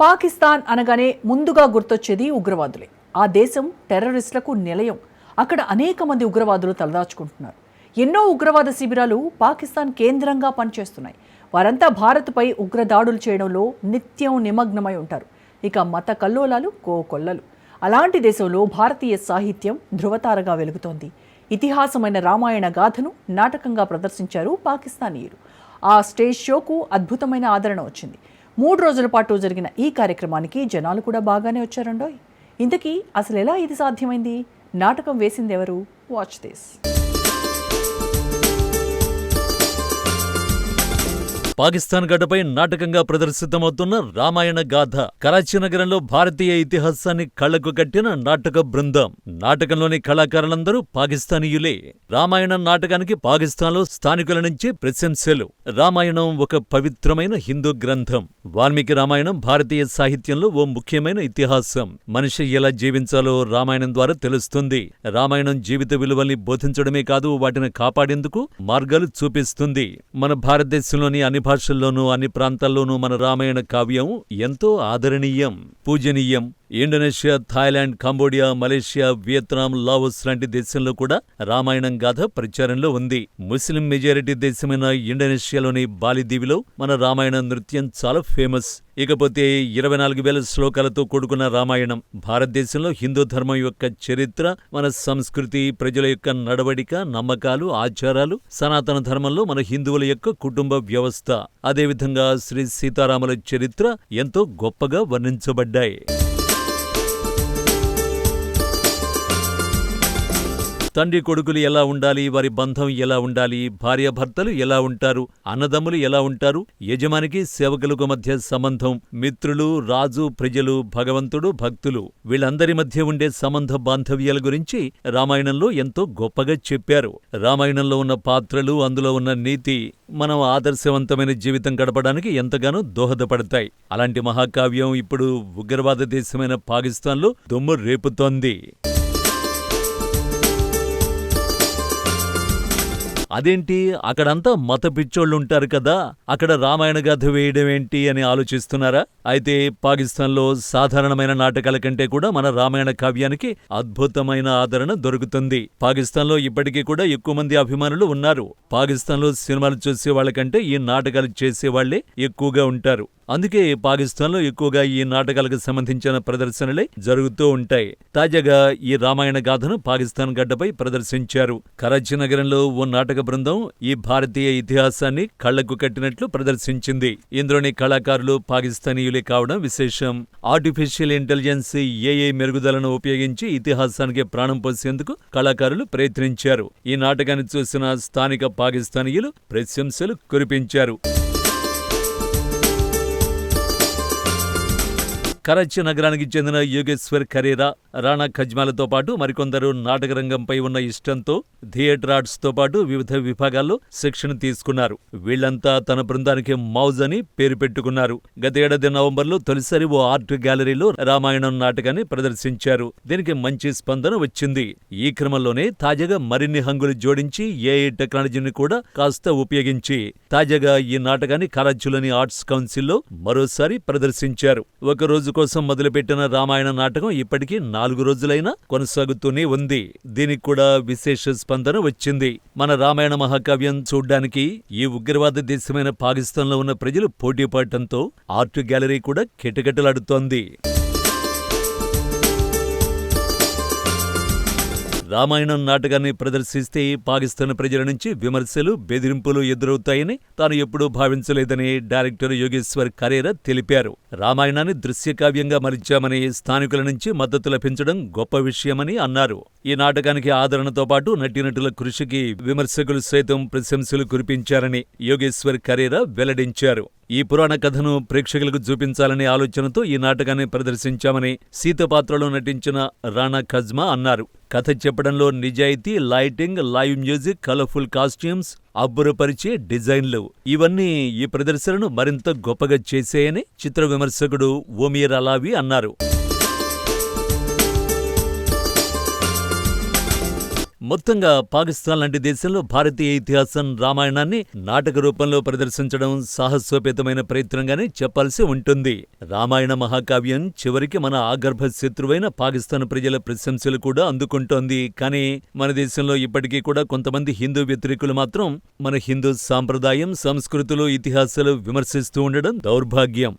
పాకిస్తాన్ అనగానే ముందుగా గుర్తొచ్చేది ఉగ్రవాదులే. ఆ దేశం టెర్రరిస్టులకు నిలయం. అక్కడ అనేక మంది ఉగ్రవాదులు తలదాచుకుంటున్నారు. ఎన్నో ఉగ్రవాద శిబిరాలు పాకిస్తాన్ కేంద్రంగా పనిచేస్తున్నాయి. వారంతా భారత్పై ఉగ్రదాడులు చేయడంలో నిత్యం నిమగ్నమై ఉంటారు. ఇక మత కల్లోలాలు కోకొల్లలు. అలాంటి దేశంలో భారతీయ సాహిత్యం ధృవతారగా వెలుగుతోంది. ఇతిహాసమైన రామాయణ గాథను నాటకంగా ప్రదర్శించారు పాకిస్తానీయులు. ఆ స్టేజ్ షోకు అద్భుతమైన ఆదరణ వచ్చింది. 3 రోజుల పాటు జరిగిన ఈ కార్యక్రమానికి జనాలు కూడా బాగానే వచ్చారండోయ్. ఇంతకీ అసలు ఎలా ఇది సాధ్యమైంది? నాటకం వేసిందెవరు? Watch this. పాకిస్తాన్ గడ్డపై నాటకంగా ప్రదర్శితమవుతున్న రామాయణ గాథ. కరాచీ నగరంలో భారతీయ ఇతిహాసాన్ని కళ్లకు కట్టిన నాటక బృందం. నాటకంలోని కళాకారులందరూ పాకిస్తానీయులే. రామాయణం నాటకానికి పాకిస్తాన్లో స్థానికుల నుంచి ప్రశంసలు. రామాయణం ఒక పవిత్రమైన హిందూ గ్రంథం. వాల్మీకి రామాయణం భారతీయ సాహిత్యంలో ఓ ముఖ్యమైన ఇతిహాసం. మనిషి ఎలా జీవించాలో రామాయణం ద్వారా తెలుస్తుంది. రామాయణం జీవిత విలువల్ని బోధించడమే కాదు, వాటిని కాపాడేందుకు మార్గాలు చూపిస్తుంది. మన భారతదేశంలోని అన్ని భాషల్లోనూ అన్ని ప్రాంతాల్లోనూ మన రామాయణ కావ్యం ఎంతో ఆదరణీయం, పూజనీయం. Indonesia, Thailand, Cambodia, Malaysia, Vietnam, Laos లాంటి దేశంలో కూడా రామాయణం గాథ ప్రచారంలో ఉంది. ముస్లిం మెజారిటీ దేశమైన ఇండోనేషియాలోని బాలి దీవిలో మన రామాయణ నృత్యం చాలా ఫేమస్. ఇకపోతే 24,000 శ్లోకాలతో కూడుకున్న రామాయణం భారతదేశంలో హిందూ ధర్మం యొక్క చరిత్ర, మన సంస్కృతి, ప్రజల యొక్క నడవడిక, నమ్మకాలు, ఆచారాలు, సనాతన ధర్మంలో మన హిందువుల యొక్క కుటుంబ వ్యవస్థ, అదేవిధంగా శ్రీ సీతారాముల చరిత్ర ఎంతో గొప్పగా వర్ణించబడ్డాయి. తండ్రి కొడుకులు ఎలా ఉండాలి, వారి బంధం ఎలా ఉండాలి, భార్యాభర్తలు ఎలా ఉంటారు, అన్నదమ్ములు ఎలా ఉంటారు, యజమానికి సేవకులకు మధ్య సంబంధం, మిత్రులు, రాజు, ప్రజలు, భగవంతుడు, భక్తులు, వీళ్ళందరి మధ్య ఉండే సంబంధ బాంధవ్యాల గురించి రామాయణంలో ఎంతో గొప్పగా చెప్పారు. రామాయణంలో ఉన్న పాత్రలు, అందులో ఉన్న నీతి మనం ఆదర్శవంతమైన జీవితం గడపడానికి ఎంతగానో దోహదపడతాయి. అలాంటి మహాకావ్యం ఇప్పుడు ఉగ్రవాద దేశమైన పాకిస్తాన్లో దుమ్ము రేపుతోంది. అదేంటి, అక్కడంతా మత పిచ్చోళ్లుంటారు కదా, అక్కడ రామాయణ గాథ వేయడమేంటి అని ఆలోచిస్తున్నారా? అయితే పాకిస్తాన్లో సాధారణమైన నాటకాల కంటే కూడా మన రామాయణ కావ్యానికి అద్భుతమైన ఆదరణ దొరుకుతుంది. పాకిస్తాన్లో ఇప్పటికీ కూడా ఎక్కువ మంది అభిమానులు ఉన్నారు. పాకిస్తాన్లో సినిమాలు చూసేవాళ్లకంటే ఈ నాటకాలు చేసేవాళ్లే ఎక్కువగా ఉంటారు. అందుకే పాకిస్తాన్లో ఎక్కువగా ఈ నాటకాలకు సంబంధించిన ప్రదర్శనలే జరుగుతూ ఉంటాయి. తాజాగా ఈ రామాయణ గాథను పాకిస్తాన్ గడ్డపై ప్రదర్శించారు. కరాచీ నగరంలో ఓ నాటక బృందం ఈ భారతీయ ఇతిహాసాన్ని కళ్లకు కట్టినట్లు ప్రదర్శించింది. ఇందులోని కళాకారులు పాకిస్తానీయులే కావడం విశేషం. ఆర్టిఫిషియల్ ఇంటెలిజెన్స్, ఏఐ మెరుగుదలను ఉపయోగించి ఇతిహాసానికి ప్రాణం పోసేందుకు కళాకారులు ప్రయత్నించారు. ఈ నాటకాన్ని చూసిన స్థానిక పాకిస్తానీయులు ప్రశంసలు కురిపించారు. కరాచీ నగరానికి చెందిన యోగేశ్వర్ ఖరేరా, రాణా ఖజ్మాలతో పాటు మరికొందరు నాటక రంగంపై ఉన్న ఇష్టంతో థియేటర్ ఆర్ట్స్తో పాటు వివిధ విభాగాల్లో శిక్షణ తీసుకున్నారు. వీళ్లంతా తన బృందానికి మౌజ్ అని పేరు పెట్టుకున్నారు. గతేడాది నవంబర్లో తొలిసారి ఓ ఆర్ట్ గ్యాలరీలో రామాయణం నాటకాన్ని ప్రదర్శించారు. దీనికి మంచి స్పందన వచ్చింది. ఈ క్రమంలోనే తాజాగా మరిన్ని హంగులు జోడించి ఏఐ టెక్నాలజీని కూడా కాస్త ఉపయోగించి తాజాగా ఈ నాటకాన్ని కరాచీలోని ఆర్ట్స్ కౌన్సిల్లో మరోసారి ప్రదర్శించారు. ఒక రోజు కోసం మొదలుపెట్టిన రామాయణ నాటకం ఇప్పటికీ 4 రోజులైనా కొనసాగుతూనే ఉంది. దీనికి కూడా విశేష స్పందన వచ్చింది. మన రామాయణ మహాకావ్యం చూడ్డానికి ఈ ఉగ్రవాద దేశమైన పాకిస్తాన్లో ఉన్న ప్రజలు పోటీ పడటంతో ఆర్ట్ గ్యాలరీ కూడా కిటకిటలాడుతోంది. రామాయణం నాటకాన్ని ప్రదర్శిస్తే పాకిస్తాన్ ప్రజల నుంచి విమర్శలు, బెదిరింపులు ఎదురవుతాయని తాను ఎప్పుడూ భావించలేదని డైరెక్టర్ యోగేశ్వర్ ఖరేరా తెలిపారు. రామాయణాన్ని దృశ్యకావ్యంగా మలిచామని, స్థానికుల నుంచి మద్దతు లభించడం గొప్ప విషయమని అన్నారు. ఈ నాటకానికి ఆదరణతో పాటు నటీనటుల కృషికి విమర్శకులు సైతం ప్రశంసలు కురిపించారని యోగేశ్వర్ ఖరేరా వెల్లడించారు. ఈ పురాణ కథను ప్రేక్షకులకు చూపించాలనే ఆలోచనతో ఈ నాటకాన్ని ప్రదర్శించామని సీత పాత్రలో నటించిన రాణా ఖజ్మా అన్నారు. కథ చెప్పడంలో నిజాయితీ, lighting, live music, colourful costumes, అబ్బురపరిచే డిజైన్లు ఇవన్నీ ఈ ప్రదర్శనను మరింత గొప్పగా చేశాయని చిత్ర విమర్శకుడు ఓమిర్ అలావి అన్నారు. మొత్తంగా పాకిస్తాన్ లాంటి దేశంలో భారతీయ ఇతిహాసం రామాయణాన్ని నాటక రూపంలో ప్రదర్శించడం సాహసోపేతమైన ప్రయత్నంగానే చెప్పాల్సి ఉంటుంది. రామాయణ మహాకావ్యం చివరికి మన ఆగర్భ శత్రువైన పాకిస్తాన్ ప్రజల ప్రశంసలు కూడా అందుకుంటోంది. కానీ మన దేశంలో ఇప్పటికీ కూడా కొంతమంది హిందూ వ్యతిరేకులు మాత్రం మన హిందూ సాంప్రదాయం, సంస్కృతులు, ఇతిహాసాలు విమర్శిస్తూ ఉండడం దౌర్భాగ్యం.